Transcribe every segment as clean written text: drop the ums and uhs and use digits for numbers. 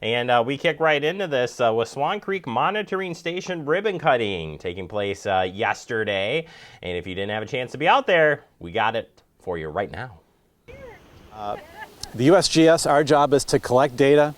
And we kick right into this with Swan Creek Monitoring Station ribbon cutting taking place yesterday. And if you didn't have a chance to be out there, we got it for you right now. The USGS, our job is to collect data,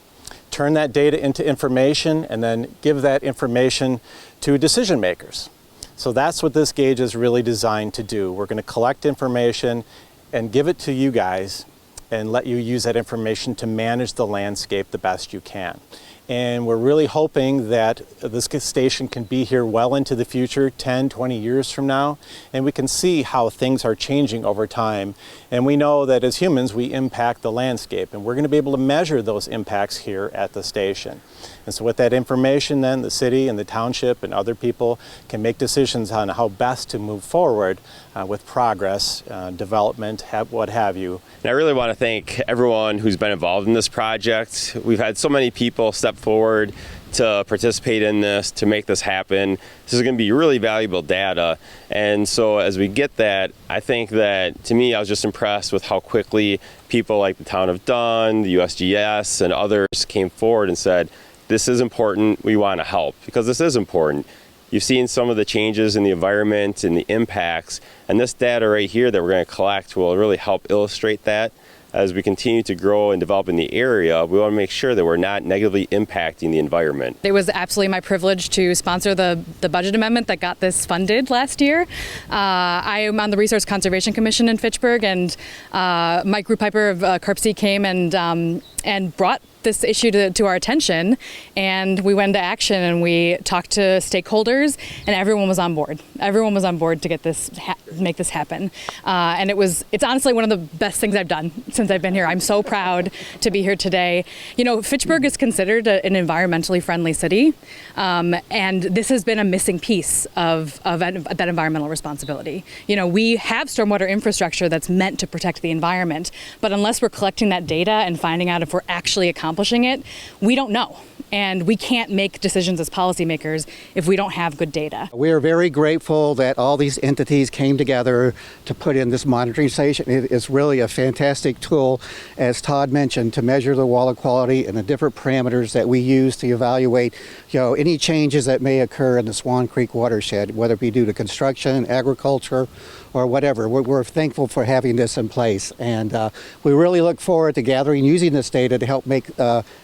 turn that data into information, and then give that information to decision makers. So that's what this gauge is really designed to do. We're going to collect information and give it to you guys and let you use that information to manage the landscape the best you can. And we're really hoping that this station can be here well into the future, 10, 20 years from now, and we can see how things are changing over time. And we know that as humans, we impact the landscape, and we're going to be able to measure those impacts here at the station. And so with that information, then the city and the township and other people can make decisions on how best to move forward with progress, development, what have you. And I really want to thank everyone who's been involved in this project. We've had so many people step forward to participate in this, to make this happen. This is going to be really valuable data. And so as we get that, I think that, to me, I was just impressed with how quickly people like the town of Dunn, the USGS, and others came forward and said, this is important, we want to help, because this is important. You've seen some of the changes in the environment and the impacts, and this data right here that we're going to collect will really help illustrate that. As we continue to grow and develop in the area, we want to make sure that we're not negatively impacting the environment. It was absolutely my privilege to sponsor the budget amendment that got this funded last year. I am on the Resource Conservation Commission in Fitchburg, and Mike Piper of CARPC came and brought this issue to our attention, and we went into action and we talked to stakeholders, and everyone was on board. Everyone was on board to get this make this happen, and it's honestly one of the best things I've done since I've been here. I'm so proud to be here today. You know, Fitchburg is considered an environmentally friendly city, and this has been a missing piece of that environmental responsibility. You know, we have stormwater infrastructure that's meant to protect the environment, but unless we're collecting that data and finding out if we're actually accomplishing it, we don't know. And we can't make decisions as policymakers if we don't have good data. We are very grateful that all these entities came together to put in this monitoring station. It is really a fantastic tool, as Todd mentioned, to measure the water quality and the different parameters that we use to evaluate, any changes that may occur in the Swan Creek watershed, whether it be due to construction, agriculture, or whatever. We're thankful for having this in place, and we really look forward to gathering, using this data to help make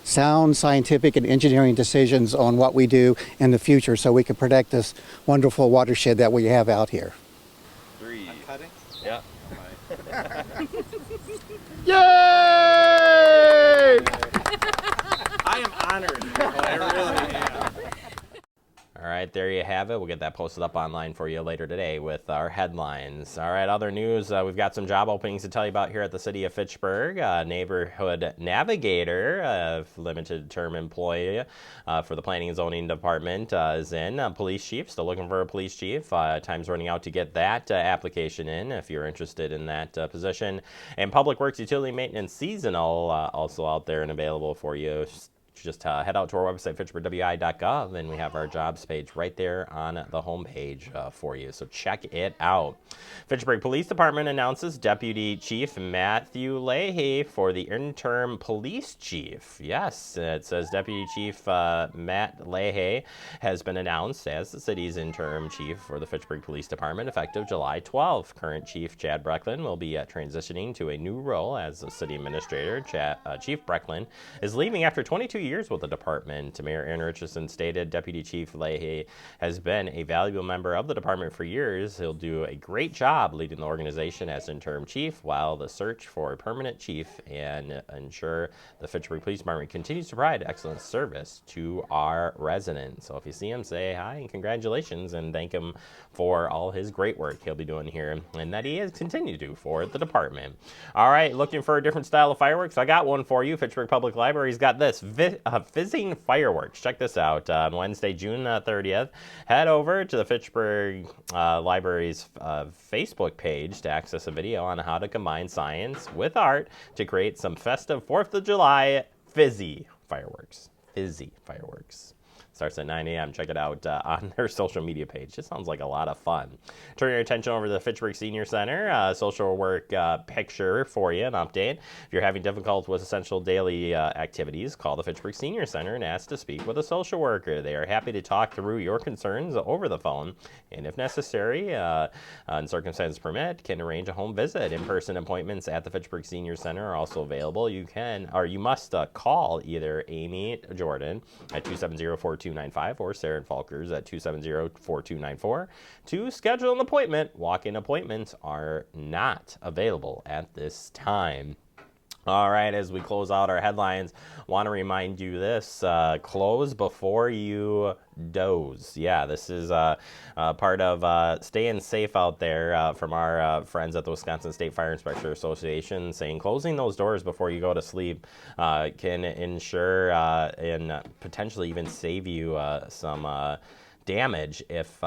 sound scientific and engineering decisions on what we do in the future, so we can protect this wonderful watershed that we have out here. 3. I'm cutting? Yeah. Yay! I am honored. I really am. All right, there you have it. We'll get that posted up online for you later today with our headlines. All right, other news, we've got some job openings to tell you about here at the city of Fitchburg. Neighborhood navigator, limited term employee for the planning and zoning department is in. Police chief, still looking for a police chief. Time's running out to get that application in if you're interested in that position. And public works utility maintenance seasonal also out there and available for you. Just head out to our website, fitchburgwi.gov, and we have our jobs page right there on the homepage for you. So check it out. Fitchburg Police Department announces Deputy Chief Matthew Laha for the interim police chief. Yes, it says Deputy Chief Matt Laha has been announced as the city's interim chief for the Fitchburg Police Department effective July 12th. Current Chief Chad Brecklin will be transitioning to a new role as the city administrator. Chief Brecklin is leaving after 22 years with the department. Mayor Aaron Richardson stated Deputy Chief Laha has been a valuable member of the department for years. He'll do a great job leading the organization as interim chief while the search for a permanent chief and ensure the Fitchburg Police Department continues to provide excellent service to our residents. So if you see him, say hi and congratulations and thank him for all his great work he'll be doing here and that he has continued to do for the department. All right, looking for a different style of fireworks? I got one for you. Fitchburg Public Library's got this. Fizzing Fireworks. Check this out. On Wednesday, June 30th, head over to the Fitchburg Library's Facebook page to access a video on how to combine science with art to create some festive 4th of July fizzy fireworks. Fizzy fireworks. Starts at 9 a.m. Check it out on their social media page. Just sounds like a lot of fun. Turn your attention over to the Fitchburg Senior Center. Social work picture for you, an update. If you're having difficulty with essential daily activities, call the Fitchburg Senior Center and ask to speak with a social worker. They are happy to talk through your concerns over the phone, and if necessary, and circumstances permit, can arrange a home visit. In-person appointments at the Fitchburg Senior Center are also available. You must call either Amy Jordan at 270-4295 or Sarah Falkers at 270-4294 to schedule an appointment. Walk-in appointments are not available at this time. All right, as we close out our headlines, want to remind you this, close before you doze. Yeah, this is part of staying safe out there from our friends at the Wisconsin State Fire Inspector Association, saying closing those doors before you go to sleep can ensure and potentially even save you some damage if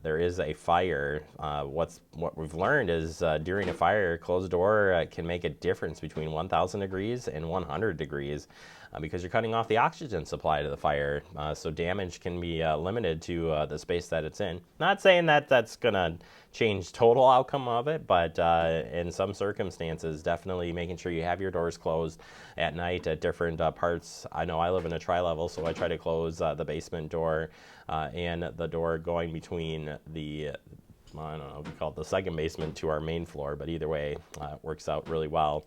there is a fire. What we've learned is during a fire, closed door can make a difference between 1,000 degrees and 100 degrees because you're cutting off the oxygen supply to the fire. So damage can be limited to the space that it's in. Not saying that that's going to change total outcome of it, but in some circumstances, definitely making sure you have your doors closed at night at different parts. I know I live in a tri-level, so I try to close the basement door and the door going between the I don't know, we call it the second basement to our main floor, but either way, it works out really well.